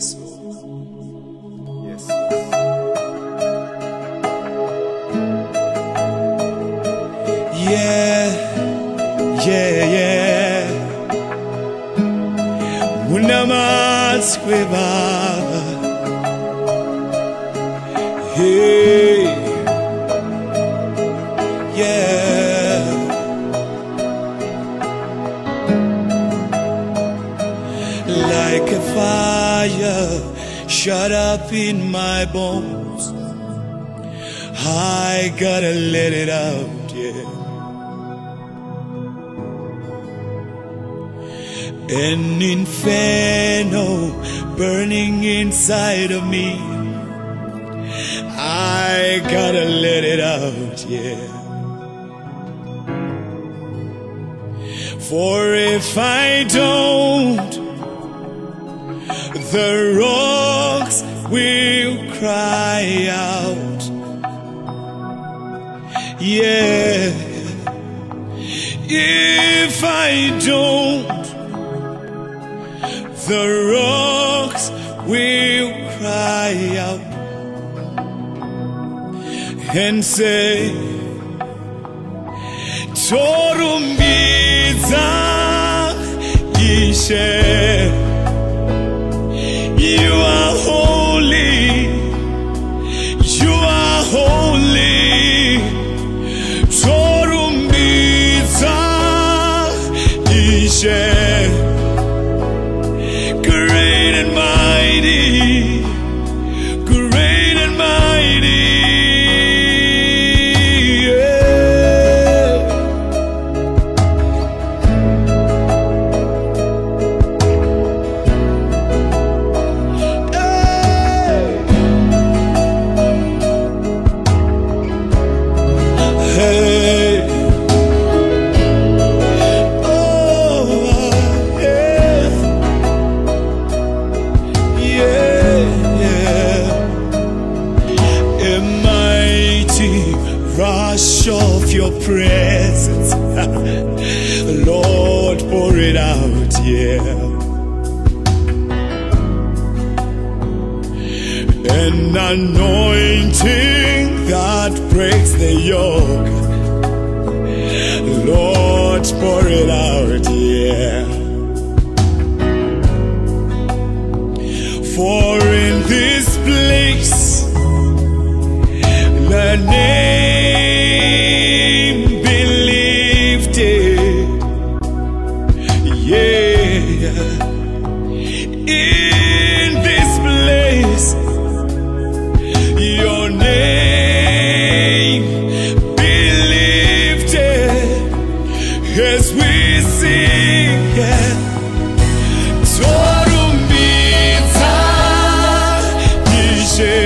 Yes, Lord. Yes. Yeah. Munamatskwe Baba. Hey. Yeah. Like a fire shut up in my bones, I gotta let it out, yeah. An inferno burning inside of me, I gotta let it out, yeah. For if I don't, the rocks will cry out, yeah. If I don't, the rocks will cry out and say, Torumbidza ishe. You are holy, you are holy. Torumbidza ishe. Great and mighty, great and mighty. Rush of your presence, Lord, pour it out, yeah. An anointing that breaks the yoke, Lord, pour it out, yeah. For in this place, the name be lifted, yeah. In this place, your name be lifted as we sing, yeah. Torumbidza ishe.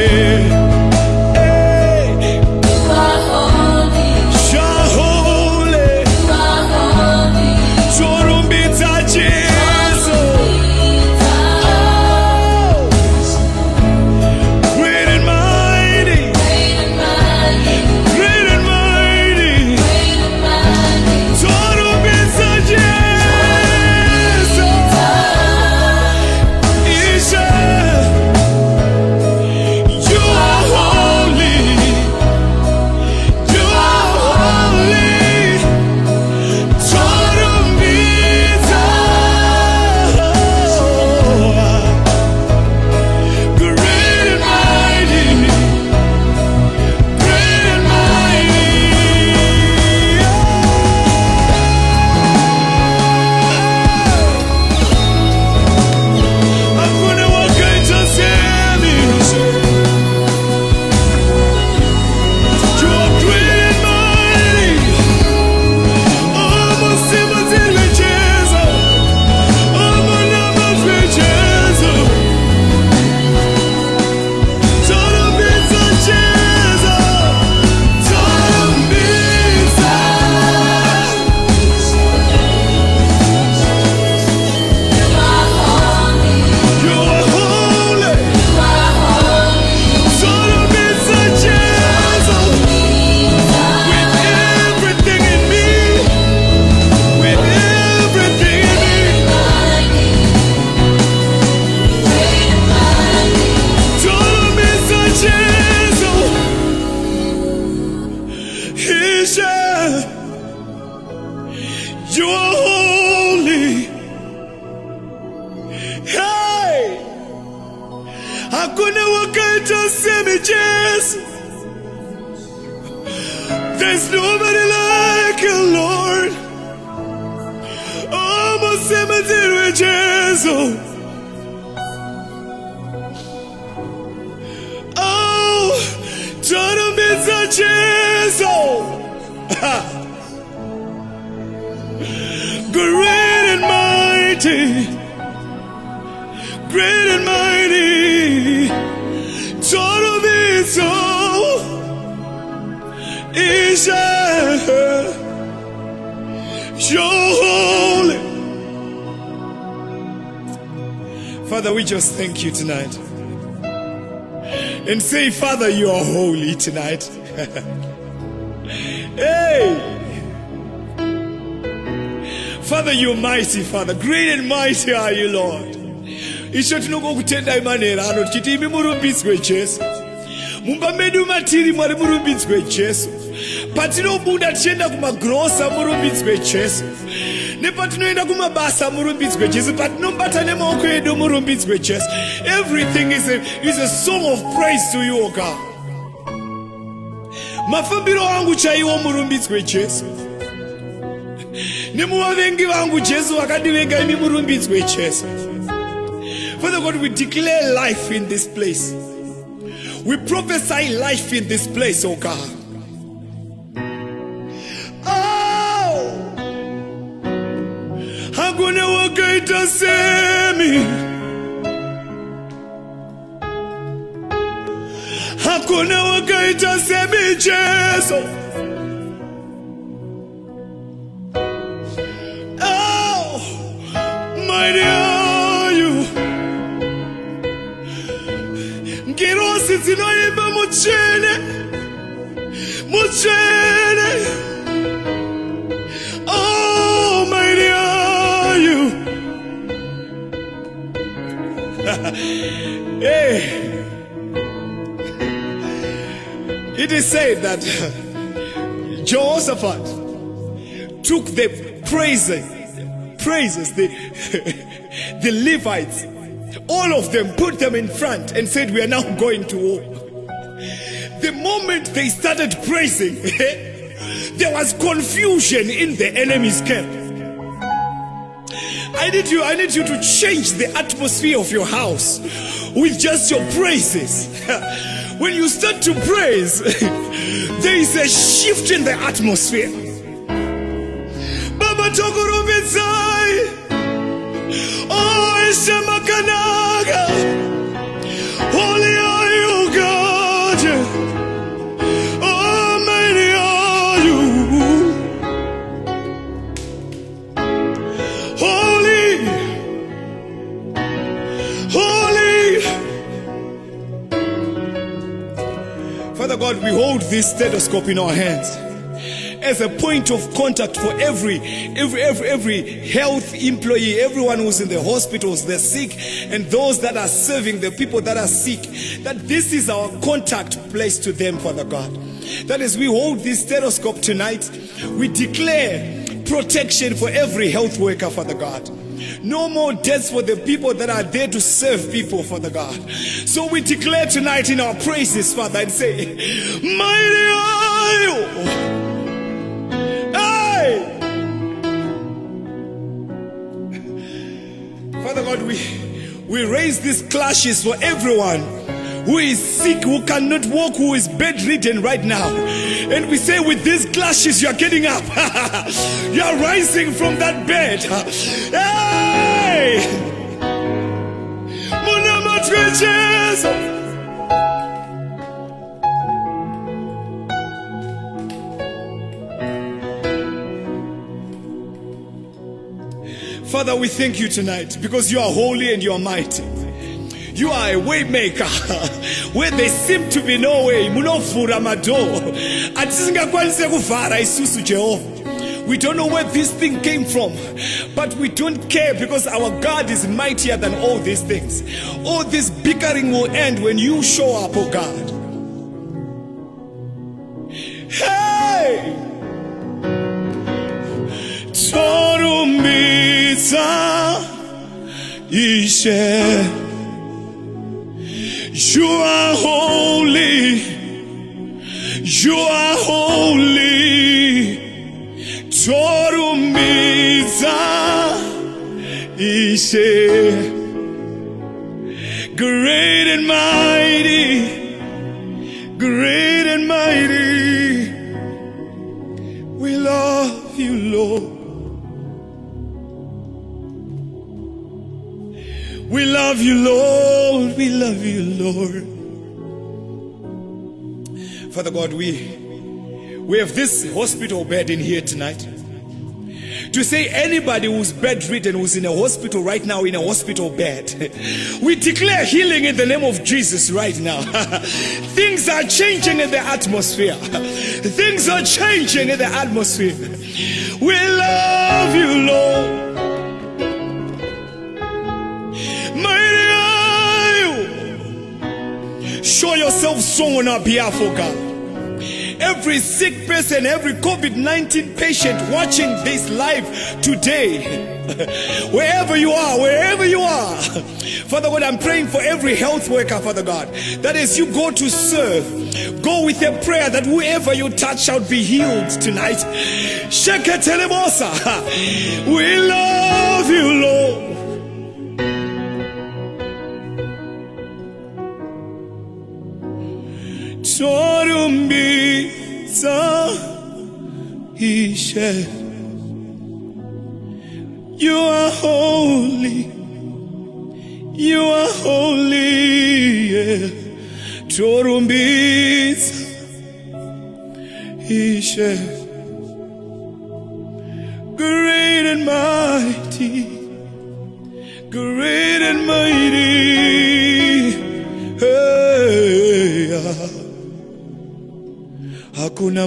hakuna wakaita semi Jesus. There's nobody like you, Lord. Oh, musema zirwe Jesus. Oh, Torumbidza Jesus. Great and mighty, great and mighty, Torumbidza is you're holy. Father, we just thank you tonight. And say, Father, you are holy tonight. Hey! Father, you're mighty, Father. Great and mighty are you, Lord. Isho tinongo kutenda imanera ano chiti imi murumbidzwe Jesu. Mumba medu matiri mwari murumbidzwe Jesu. Patinobuda tichienda kumagrosa murumbidzwe Jesu. Nepatinoenda kumabasa murumbidzwe Jesu. Patinombata nemaoko edu murumbidzwe Jesu. Everything is a song of praise to you, O God. Mafambiro wangu chaiwo murumbidzwe Jesu. Nemuvavengi vangu Jesu vakadivenga imi murumbidzwe Jesu. Father God, we declare life in this place. We prophesy life in this place, oh God. Oh, hakuna wakaita semi, hakuna wakaita semi Jesu. Oh, mighty are you. Ngirosi zinoimba muchene, muchene. Oh, mighty are you. Hey. It is said that Jehoshaphat took the praises, the Levites, all of them, put them in front and said, we are now going to war. The moment they started praising, there was confusion in the enemy's camp. I need you to change the atmosphere of your house with just your praises. When you start to praise, there is a shift in the atmosphere. Baba Torumbidza, oh, Ishamakanaga, holy are you, God, oh, mighty are you, holy, holy. Father God, we hold this stethoscope in our hands as a point of contact for every health employee, everyone who's in the hospitals, the sick, and those that are serving the people that are sick, that this is our contact place to them, Father God. That as we hold this stethoscope tonight, we declare protection for every health worker, Father God. No more deaths for the people that are there to serve people, Father God. So we declare tonight in our praises, Father, and say, mighty are you. Hey! Father God, we raise these clashes for everyone who is sick, who cannot walk, who is bedridden right now. And we say, with these clashes, you are getting up. You are rising from that bed. Hey! Father, we thank you tonight because you are holy and you are mighty. You are a way maker where there seem to be no way. Munofura mado. Atisingakwanise kuvhara isusu Jehovah. We don't know where this thing came from, but we don't care because our God is mightier than all these things. All this bickering will end when you show up, oh God. Hey! Torumbidza ishe You are holy. You are holy. Torumbidza ishe. Great and mighty. Great and mighty. We love you, Lord. We love you, Lord. We love you, Lord. Father God, we have this hospital bed in here tonight. To say anybody who's bedridden, who's in a hospital right now, in a hospital bed, we declare healing in the name of Jesus right now. Things are changing in the atmosphere. Things are changing in the atmosphere. We love you, Lord. Show yourself strong on our behalf, oh God. Every sick person, every COVID-19 patient watching this live today, wherever you are, Father God, I'm praying for every health worker, Father God, that as you go to serve, go with a prayer that whoever you touch shall be healed tonight. We love you, Lord. Torumbidza ishe. You are holy. You are holy. Yeah. Torumbidza ishe. Great and mighty. Great and mighty. Hey, yeah. Hakuna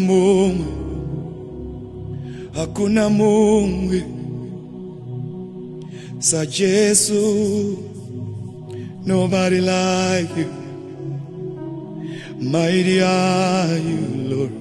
Mungu sa Jesu, nobody like you. Mighty are you, Lord.